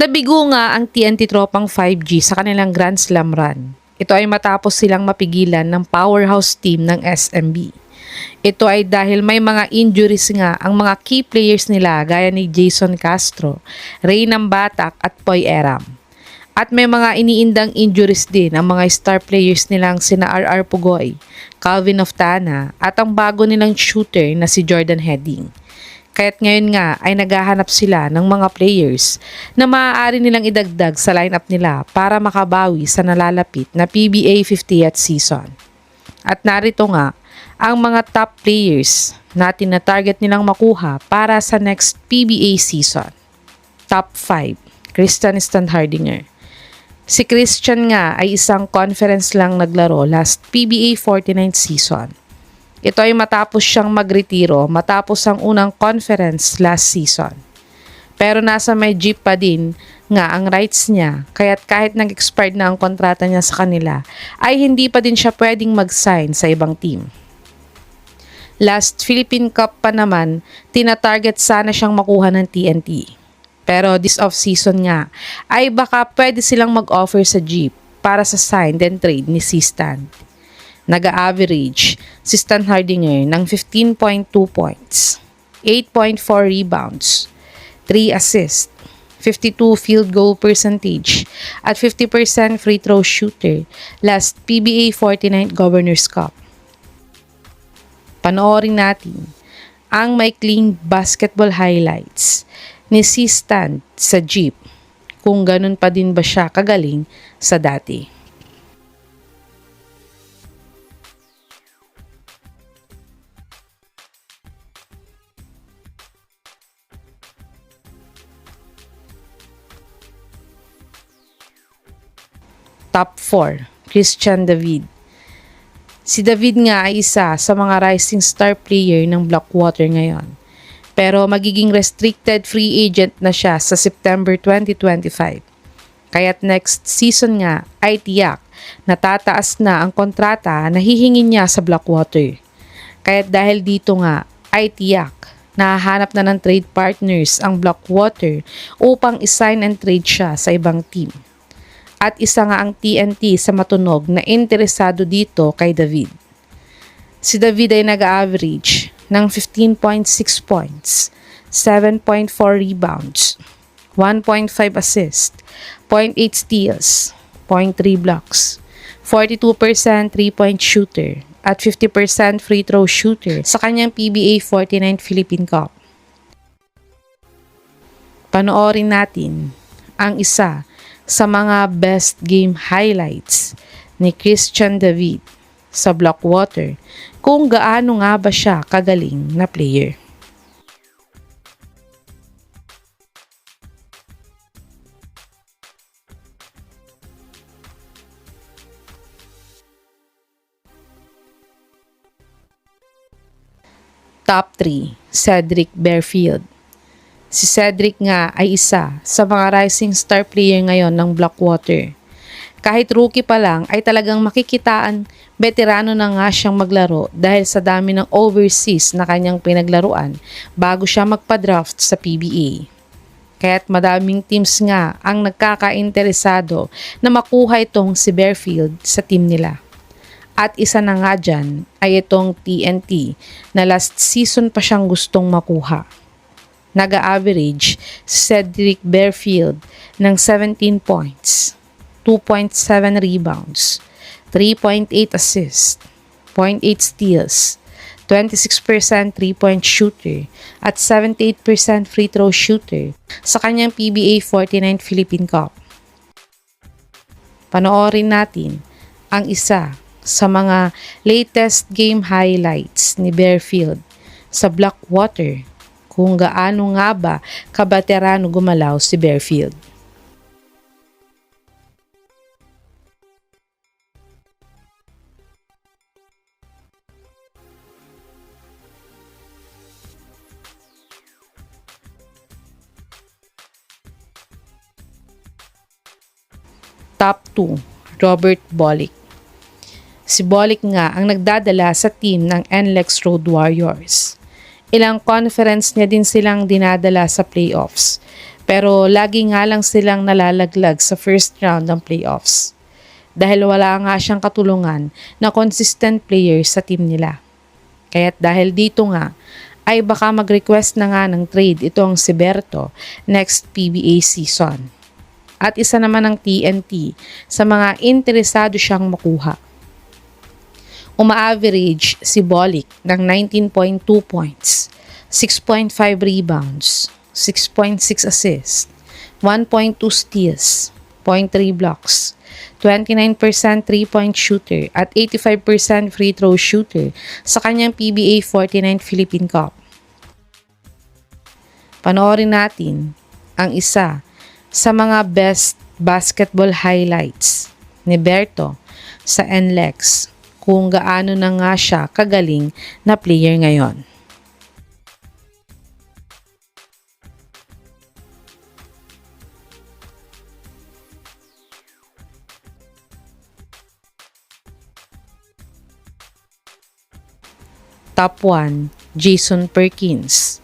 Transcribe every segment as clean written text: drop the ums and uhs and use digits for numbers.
Nabigo nga ang TNT tropang 5G sa kanilang Grand Slam run. Ito ay matapos silang mapigilan ng powerhouse team ng SMB. Ito ay dahil may mga injuries nga ang mga key players nila gaya ni Jason Castro, Ray Nambatak at Poy Eram. At may mga iniindang injuries din ang mga star players nilang sina RR Pugoy, Calvin Oftana at ang bago nilang shooter na si Jordan Heading. Kaya't ngayon nga ay naghahanap sila ng mga players na maaari nilang idagdag sa lineup nila para makabawi sa nalalapit na PBA 50th season. At narito nga ang mga top players natin na target nilang makuha para sa next PBA season. Top 5, Christian Standhardinger. Si Christian nga ay isang conference lang naglaro last PBA 49th season. Ito ay matapos siyang magretiro matapos ang unang conference last season. Pero nasa may jeep pa din nga ang rights niya, kaya't kahit nag-expired na ang kontrata niya sa kanila, ay hindi pa din siya pwedeng mag-sign sa ibang team. Last Philippine Cup pa naman, tina-target sana siyang makuha ng TNT. Pero this off-season nga, ay baka pwede silang mag-offer sa jeep para sa sign then trade ni C-Stan. Nag-average si Standhardinger ng 15.2 points, 8.4 rebounds, 3 assists, 52 field goal percentage, at 50% free throw shooter last PBA 49th Governors Cup. Panoorin natin ang maikling basketball highlights ni C-Stan sa jeep kung ganun pa din ba siya kagaling sa dati. Top 4, Christian David. Si David nga ay isa sa mga rising star player ng Blackwater ngayon. Pero magiging restricted free agent na siya sa September 2025. Kaya't next season nga ay tiyak na tataas na ang kontrata na hihingin niya sa Blackwater. Kaya't dahil dito nga ay tiyak nahahanap na ng trade partners ang Blackwater upang isign and trade siya sa ibang team. At isa nga ang TNT sa matunog na interesado dito kay David. Si David ay nag-average ng 15.6 points, 7.4 rebounds, 1.5 assists, 0.8 steals, 0.3 blocks, 42% 3-point shooter, at 50% free throw shooter sa kanyang PBA 49th Philippine Cup. Panoorin natin ang isa sa mga best game highlights ni Christian David sa Blackwater kung gaano nga ba siya kagaling na player. Top 3, Cedric Bearfield. Si Cedric nga ay isa sa mga rising star player ngayon ng Blackwater. Kahit rookie pa lang ay talagang makikitaan veterano na nga siyang maglaro dahil sa dami ng overseas na kanyang pinaglaruan bago siya magpa-draft sa PBA. Kaya't madaming teams nga ang nagkakainteresado na makuha itong si Bearfield sa team nila. At isa na nga dyan ay itong TNT na last season pa siyang gustong makuha. Nag-average si Cedric Bearfield ng 17 points, 2.7 rebounds, 3.8 assists, 0.8 steals, 26% 3-point shooter, at 78% free throw shooter sa kanyang PBA 49th Philippine Cup. Panoorin natin ang isa sa mga latest game highlights ni Bearfield sa Blackwater kung gaano nga ba kabaterano gumalaw si Bearfield. Top 2, Robert Bolick. Si Bolick nga ang nagdadala sa team ng NLEX Road Warriors. Ilang conference niya din silang dinadala sa playoffs. Pero lagi nga lang silang nalalaglag sa first round ng playoffs. Dahil wala nga siyang katulungan na consistent player sa team nila. Kaya't dahil dito nga, ay baka mag-request na nga ng trade itong si Berto next PBA season. At isa naman ng TNT sa mga interesado siyang makuha. Uma-average si Bolick ng 19.2 points, 6.5 rebounds, 6.6 assists, 1.2 steals, 0.3 blocks, 29% 3-point shooter at 85% free throw shooter sa kanyang PBA 49 Philippine Cup. Panoorin natin ang isa sa mga best basketball highlights ni Berto sa NLEX kung gaano na nga siya kagaling na player ngayon. Top 1, Jason Perkins.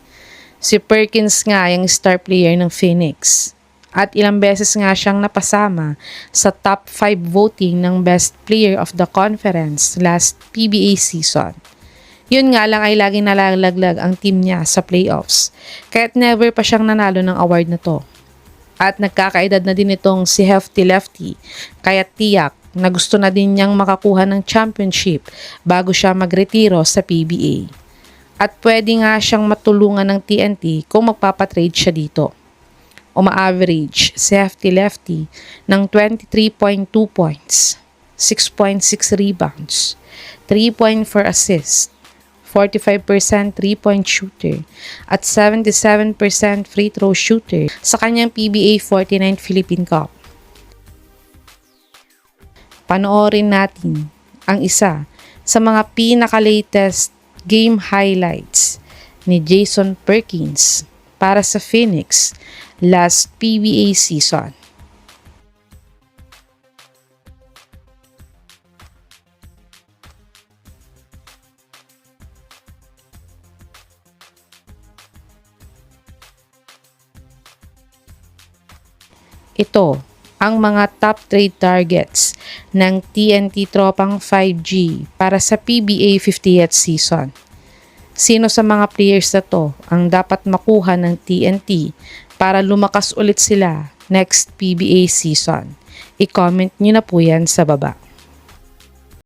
Si Perkins nga yung star player ng Phoenix. At ilang beses nga siyang napasama sa top 5 voting ng best player of the conference last PBA season. Yun nga lang ay laging nalalaglag ang team niya sa playoffs, kaya't never pa siyang nanalo ng award na to. At nagkakaedad na din itong si Hefty Lefty, kaya't tiyak na gusto na din niyang makakuha ng championship bago siya magretiro sa PBA. At pwede nga siyang matulungan ng TNT kung magpapatrade siya dito. Uma-average si Hefty Lefty ng 23.2 points, 6.6 rebounds, 3.4 assists, 45% 3-point shooter, at 77% free throw shooter sa kanyang PBA 49 Philippine Cup. Panoorin natin ang isa sa mga pinaka-latest game highlights ni Jason Perkins para sa Phoenix last PBA season. Ito ang mga top trade targets ng TNT Tropang 5G para sa PBA 50th season. Sino sa mga players na to ang dapat makuha ng TNT para lumakas ulit sila next PBA season? I-comment nyo na po yan sa baba.